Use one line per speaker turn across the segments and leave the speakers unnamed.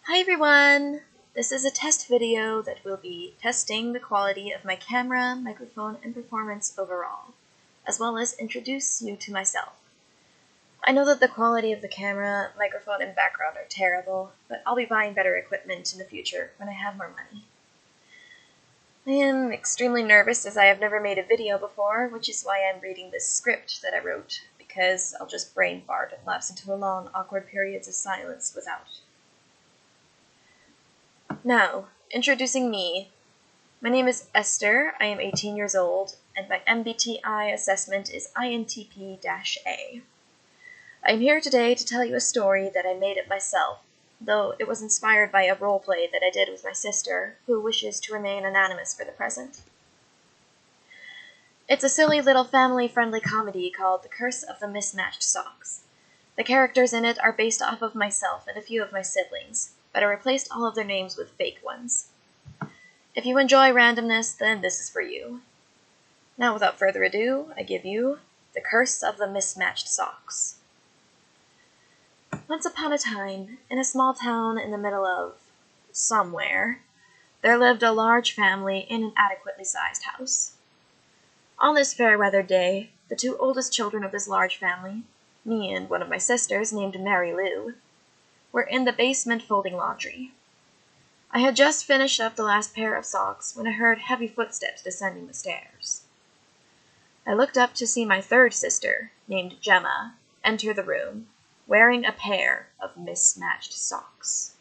Hi everyone! This is a test video that will be testing the quality of my camera, microphone, and performance overall, as well as introduce you to myself. I know that the quality of the camera, microphone, and background are terrible, but I'll be buying better equipment in the future when I have more money. I am extremely nervous as I have never made a video before, which is why I'm reading this script that I wrote, because I'll just brain fart and lapse into long, awkward periods of silence without. Now, introducing me. My name is Esther, I am 18 years old, and my MBTI assessment is INTP-A. I am here today to tell you a story that I made up myself, though it was inspired by a roleplay that I did with my sister, who wishes to remain anonymous for the present. It's a silly little family-friendly comedy called The Curse of the Mismatched Socks. The characters in it are based off of myself and a few of my siblings, but I replaced all of their names with fake ones. If you enjoy randomness, then this is for you. Now, without further ado, I give you The Curse of the Mismatched Socks. Once upon a time, in a small town in the middle of somewhere, there lived a large family in an adequately sized house. On this fair-weather day, the two oldest children of this large family, me and one of my sisters named Mary Lou, were in the basement folding laundry. I had just finished up the last pair of socks when I heard heavy footsteps descending the stairs. I looked up to see my third sister, named Gemma, enter the room, wearing a pair of mismatched socks.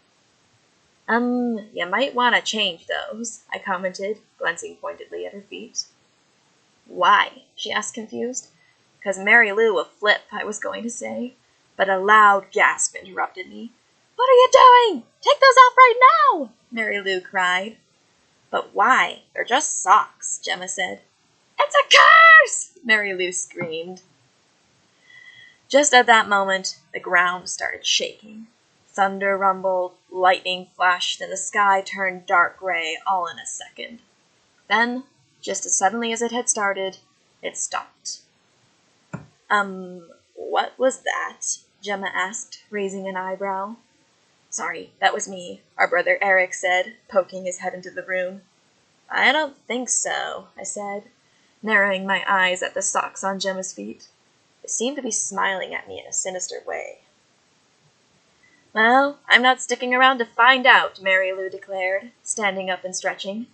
You might want to change those, I commented, glancing pointedly at her feet. Why? She asked, confused. 'Cause Mary Lou will flip, I was going to say, but a loud gasp interrupted me. What are you doing? Take those off right now! Mary Lou cried. But why? They're just socks, Gemma said. It's a curse! Mary Lou screamed. Just at that moment, the ground started shaking. Thunder rumbled, lightning flashed, and the sky turned dark gray all in a second. Then, just as suddenly as it had started, it stopped. What was that? Gemma asked, raising an eyebrow. Sorry, that was me, our brother Eric said, poking his head into the room. I don't think so, I said, narrowing my eyes at the socks on Gemma's feet. They seemed to be smiling at me in a sinister way. Well, I'm not sticking around to find out, Mary Lou declared, standing up and stretching.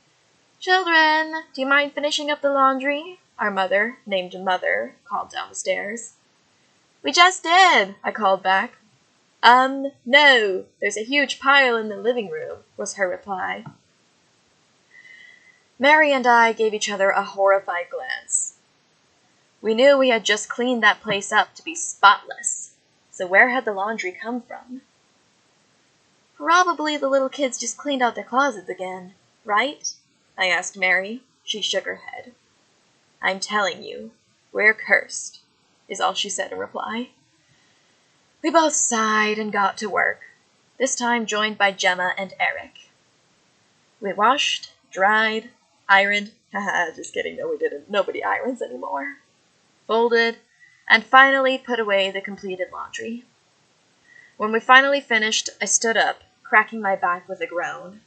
Children, do you mind finishing up the laundry? Our mother, named Mother, called down the stairs. We just did, I called back. No, there's a huge pile in the living room, was her reply. Mary and I gave each other a horrified glance. We knew we had just cleaned that place up to be spotless, so where had the laundry come from? Probably the little kids just cleaned out their closets again, right? I asked Mary. She shook her head. I'm telling you, we're cursed, is all she said in reply. We both sighed and got to work, this time joined by Gemma and Eric. We washed, dried, ironed, just kidding, no we didn't, nobody irons anymore, folded, and finally put away the completed laundry. When we finally finished, I stood up, cracking my back with a groan.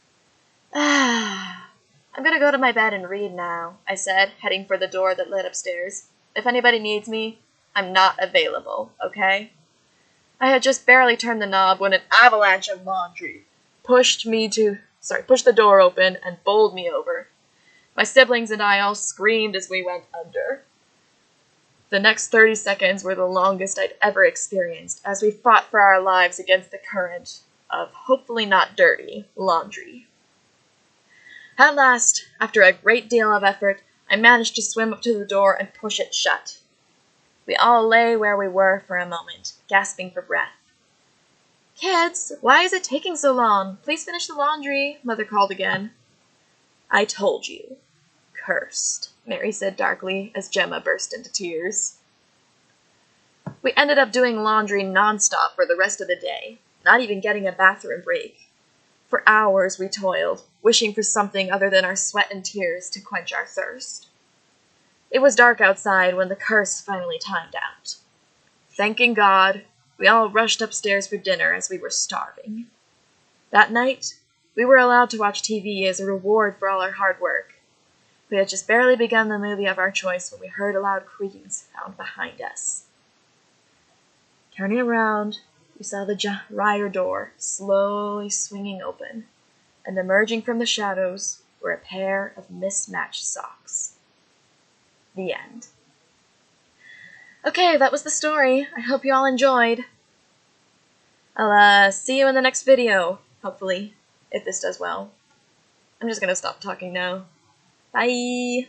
I'm gonna go to my bed and read now, I said, heading for the door that led upstairs. If anybody needs me, I'm not available, okay? I had just barely turned the knob when an avalanche of laundry pushed the door open and bowled me over. My siblings and I all screamed as we went under. The next 30 seconds were the longest I'd ever experienced as we fought for our lives against the current of hopefully not dirty laundry. At last, after a great deal of effort, I managed to swim up to the door and push it shut. We all lay where we were for a moment, gasping for breath. Kids, why is it taking so long? Please finish the laundry, Mother called again. I told you. Cursed, Mary said darkly as Gemma burst into tears. We ended up doing laundry nonstop for the rest of the day, not even getting a bathroom break. For hours we toiled, wishing for something other than our sweat and tears to quench our thirst. It was dark outside when the curse finally timed out. Thanking God, we all rushed upstairs for dinner as we were starving. That night, we were allowed to watch TV as a reward for all our hard work. We had just barely begun the movie of our choice when we heard a loud creaking sound behind us. Turning around, we saw the Ryer door slowly swinging open, and emerging from the shadows were a pair of mismatched socks. The end. Okay, that was the story. I hope you all enjoyed. I'll see you in the next video, hopefully, if this does well. I'm just gonna stop talking now. Bye!